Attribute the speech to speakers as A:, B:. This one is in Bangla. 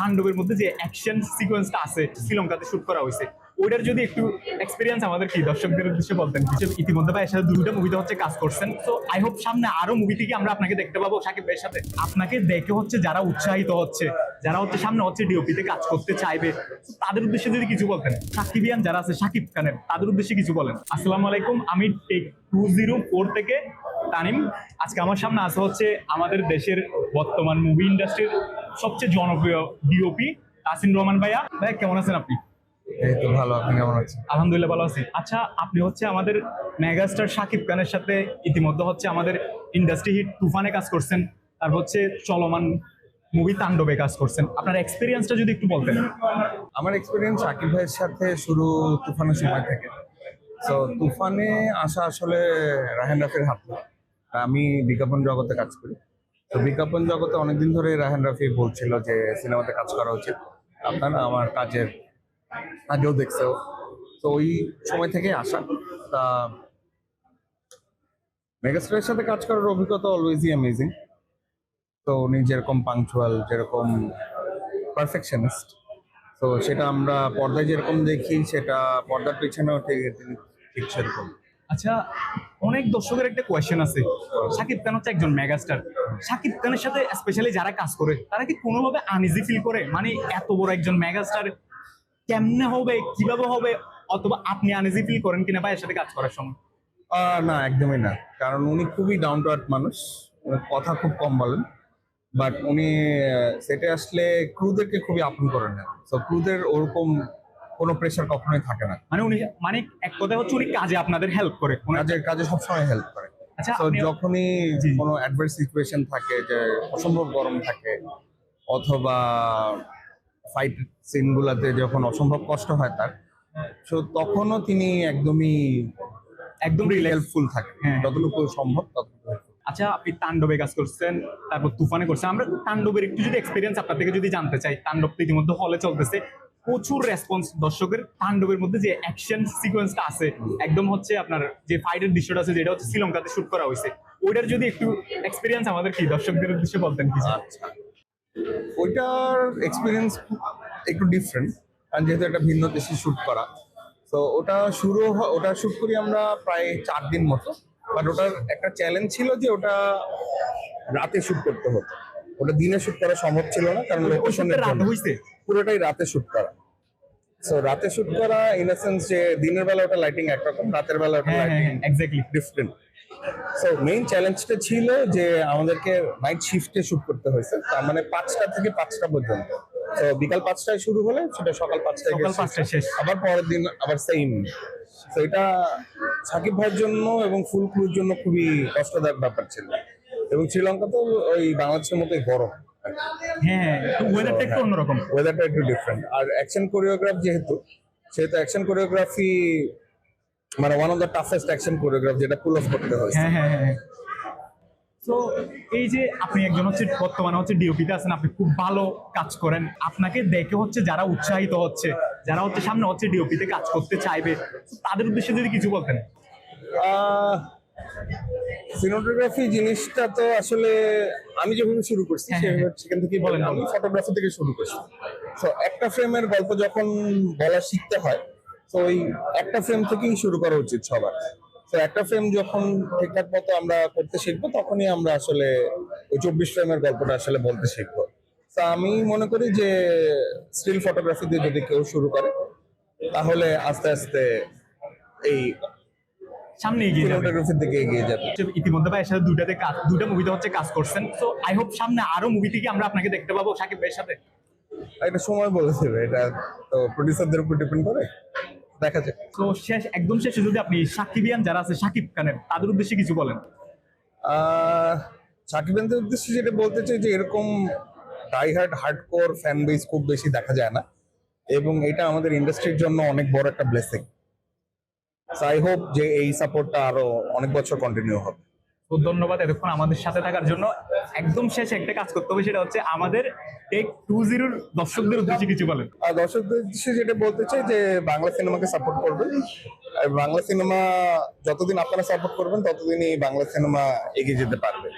A: তাণ্ডবের মধ্যে যে অ্যাকশন সিকোয়েন্সটা আছে শ্রীলঙ্কাতে শুট করা হয়েছে, ওইটার যদি একটু এক্সপিরিয়েন্স আমাদের কি দর্শকদের উদ্দেশ্যে বলতেন কিছু। ইতিমধ্যে ভাইয়ের সাথে দুটো মুভিতে হচ্ছে কাজ করছেন, তো আই হোপ সামনে আরো মুভি থেকে আমরা আপনাকে দেখতে পাবো সাকিব ভাইয়ের সাথে। আপনাকে দেখে হচ্ছে যারা উৎসাহিত হচ্ছে, যারা হচ্ছে সামনে হচ্ছে ডিওপিতে কাজ করতে চাইবে, তাদের উদ্দেশ্যে যদি কিছু বলতেন, সাকিবিয়ান যারা আছে সাকিব খানের, তাদের উদ্দেশ্যে কিছু বলেন। আসসালামু আলাইকুম, আমি টেক 204 থেকে তানিম। আজকে আমার সামনে আছে হচ্ছে আমাদের দেশের বর্তমান মুভি ইন্ডাস্ট্রির সবচেয়ে জনপ্রিয় ডিওপি তাসিন রহমান ভাইয়া। ভাইয়া কেমন আছেন আপনি?
B: এই তো ভালো, আপনি কেমন আছেন?
A: আলহামদুলিল্লাহ ভালো আছি। আচ্ছা, আপনি হচ্ছে আমাদের মেগাস্টার শাকিব খানের সাথে ইতিমধ্যে হচ্ছে আমাদের ইন্ডাস্ট্রি হিট তুফানে কাজ করছেন, তারপর হচ্ছে চলমান মুভি তাণ্ডবে কাজ করছেন। আপনার এক্সপিরিয়েন্সটা যদি একটু বলতেন।
B: আমার এক্সপিরিয়েন্স শাকিব ভাইয়ের সাথে শুরু তুফানের সময় থেকে। তো তুফানে আসা আসলে রাহেন রাফির হাত না। আমি বিজ্ঞাপন জগতে কাজ করি, তো বিজ্ঞাপন জগতে অনেকদিন ধরে রাহেন রাফি বলছিল যে সিনেমাতে কাজ করা উচিত, আপনারা আমার কাজের আগেও দেখছে। তো ওই সময় থেকে আসা। তা মেগাস্টারের সাথে কাজ করার অভিজ্ঞতা অলওয়েজই অ্যামেজিং। তো উনি যেরকম পাংচুয়াল, যেরকম পারফেকশনিস্ট, তো সেটা আমরা পর্দায় যেরকম দেখি, সেটা পর্দার পিছনেও তিনি ঠিক সেরকম।
A: আচ্ছা, অনেক দর্শকের একটা কোয়েশ্চেন আছে, শাকিব খান হচ্ছে একজন মেগাস্টার, শাকিব খানের সাথে স্পেশালি যারা কাজ করে তারা কি কোনোভাবে আনইজি ফিল করে? মানে এত বড় একজন মেগাস্টার কেমনে হবে, কিভাবে হবে, অথবা আপনি আনইজি ফিল করেন কিনা ভাইয়ের সাথে কাজ করার সময়?
B: না, একদমই না, কারণ উনি খুবই ডাউন টু আর্থ মানুষ, ওনার কথা খুব কম বলেন, বাট উনি সেটে আসলে ক্রুদেরকে খুবই আপন করে নেন। তো ক্রুদের ওরকম কোনো প্রেশার কখনোই থাকে না।
A: মানে উনি, মানে এক কথায় হচ্ছে উনি কাজে আপনাদের হেল্প করে,
B: কাজে কাজে সবসময় হেল্প করে।
A: আচ্ছা,
B: তো যখনই
A: জি।
B: কোনো অ্যাডভার্স সিচুয়েশন থাকে, যে অসম্ভব গরম থাকে অথবা ফাইট সিনগুলোতে যখন অসম্ভব কষ্ট হয় তার, তো তখনও তিনি একদমই
A: একদম
B: হেল্পফুল থাকে,
A: হ্যাঁ।
B: যতটুকু সম্ভব ততটুকু helpful।
A: আচ্ছা, আপনি তাণ্ডবে কাজ করছেন, তারপর তুফানে করছেন। আমরা তাণ্ডবের একটু যদি এক্সপিরিয়েন্স আপনার থেকে যদি জানতে চাই। তাণ্ডব তো ইতিমধ্যে হলে চলতেছে, প্রচুর রেসপন্স দর্শকের। তাণ্ডবের মধ্যে যে অ্যাকশন সিকোয়েন্সটা আছে, একদম হচ্ছে আপনার যে ফাইটের দৃশ্যটা আছে, যেটা হচ্ছে শ্রীলঙ্কাতে শুট করা হয়েছে, ওইটার যদি একটু এক্সপিরিয়েন্স আমাদের কি দর্শকদের উদ্দেশ্যে বলতেন কিছু।
B: আচ্ছা, ওইটার এক্সপিরিয়েন্স একটু ডিফারেন্ট, কারণ যেহেতু একটা ভিন্ন দেশে শুট করা। তো ওটা শুট করি আমরা প্রায় 4 দিন মতো। বাট ওটার একটা চ্যালেঞ্জ ছিল যে ওটা রাতে শুট করতে হতো, ওটা দিনে শুট করা সম্ভব ছিল না, কারণ লোকেশনের
A: রাত
B: জন্য।
A: হইছে
B: পুরোটাই রাতে শুট করা। সো রাতে শুট করা ইন আ সেন্স যে দিনের বেলা ওটা লাইটিং একরকম, রাতের বেলা ওটা
A: হ্যাঁ,
B: lighting
A: exactly.
B: Different. So main চ্যালেঞ্জটা ছিল যে আমাদেরকে নাইট শিফটে শুট করতে হয়েছে, তার মানে 5টা থেকে 5টা পর্যন্ত। তো বিকাল 5টায় শুরু হলে সেটা সকাল 5টায়
A: সকাল 5টায় শেষ।
B: আবার পরের দিন আবার সেম। তো এটা সাকিব ভাইয়ের জন্য এবং ফুল ক্রুর জন্য খুবই কষ্টদায়ক ব্যাপার ছিল। এবং শ্রীলঙ্কা তো ওই বাংলাদেশের মতোই গরম,
A: হ্যাঁ, ওয়েদারটা একটু অন্যরকম।
B: ওয়েদারটা একটু ডিফারেন্ট। আর অ্যাকশন কোরিওগ্রাফ যেহেতু অ্যাকশন কোরিওগ্রাফি মানে one of the toughest action choreograph, যেটা পুল অফ করতে হয়েছে।
A: হ্যাঁ, হ্যাঁ, হ্যাঁ। তো এই যে আপনি একজন হচ্ছে বর্তমানে হচ্ছে ডিওপিতে আছেন, আপনি খুব ভালো কাজ করেন, আপনাকে দেখে হচ্ছে যারা উৎসাহিত হচ্ছে, যারা হচ্ছে সামনে হচ্ছে ডিওপিতে কাজ করতে চাইবে, তাদের উদ্দেশ্যে যদি কিছু বলতেন।
B: সিনেমাটোগ্রাফি জিনিসটা তো আসলে আমি যেভাবে শুরু করছি
A: হ্যাঁ,
B: সেখান থেকেই
A: বলেন।
B: আমি ফটোগ্রাফি থেকে শুরু করছি। তো একটা ফ্রেমের গল্প যখন বলা শিখতে হয়, তো ওই একটা ফ্রেম থেকেই শুরু করা উচিত সবার। তো একটা ফ্রেম যখন ঠিকঠাক মতো আমরা করতে শিখবো, তখনই আমরা আসলে ওই 24 ফ্রেমের গল্পটা আসলে বলতে শিখবো। তা আমি মনে করি যে স্টিল ফটোগ্রাফি দিয়ে যদি কেউ শুরু করে, তাহলে আস্তে আস্তে এই
A: সামনে এগিয়ে যাবে,
B: সিনেমাটোগ্রাফির দিকে এগিয়ে যাবে।
A: ইতিমধ্যে ভাইয়ের সাথে দুইটা মুভিতে হচ্ছে কাজ করছেন, তো আই হোপ সামনে আরো মুভি থেকে আমরা আপনাকে দেখতে পাবো সাকিব ভাইয়ের সাথে।
B: এটা সময় বলে দেবে, এটা তো প্রডিউসারদের উপর ডিপেন্ড করে, দেখা যাক।
A: তো একদম শেষে যদি আপনি সাকিবিয়ান যারা আছে সাকিব খানের, তাদের উদ্দেশ্যে কিছু বলেন।
B: সাকিবের উদ্দেশ্যে যেটা বলতে চাই যে এরকম হার্ডকোর ফ্যান বেস খুব বেশি দেখা যায় না, এবং এটা আমাদের ইন্ডাস্ট্রির জন্য অনেক বড় একটা ব্লেসিং। আই হোপ যে এই সাপোর্টটা আরো অনেক বছর কন্টিনিউ হবে।
A: তো ধন্যবাদ এতক্ষণ আমাদের সাথে থাকার জন্য। একদম শেষে একটা কাজ করতে হবে, সেটা হচ্ছে আমাদের টেক 20 দর্শকদের উদ্দেশ্যে কিছু বলেন।
B: আর দর্শকদের উদ্দেশ্যে যেটা বলতে চাই যে বাংলা সিনেমাকে সাপোর্ট করবেন, আর বাংলা সিনেমা যতদিন আপনারা সাপোর্ট করবেন ততদিনই বাংলা সিনেমা এগিয়ে যেতে পারবে।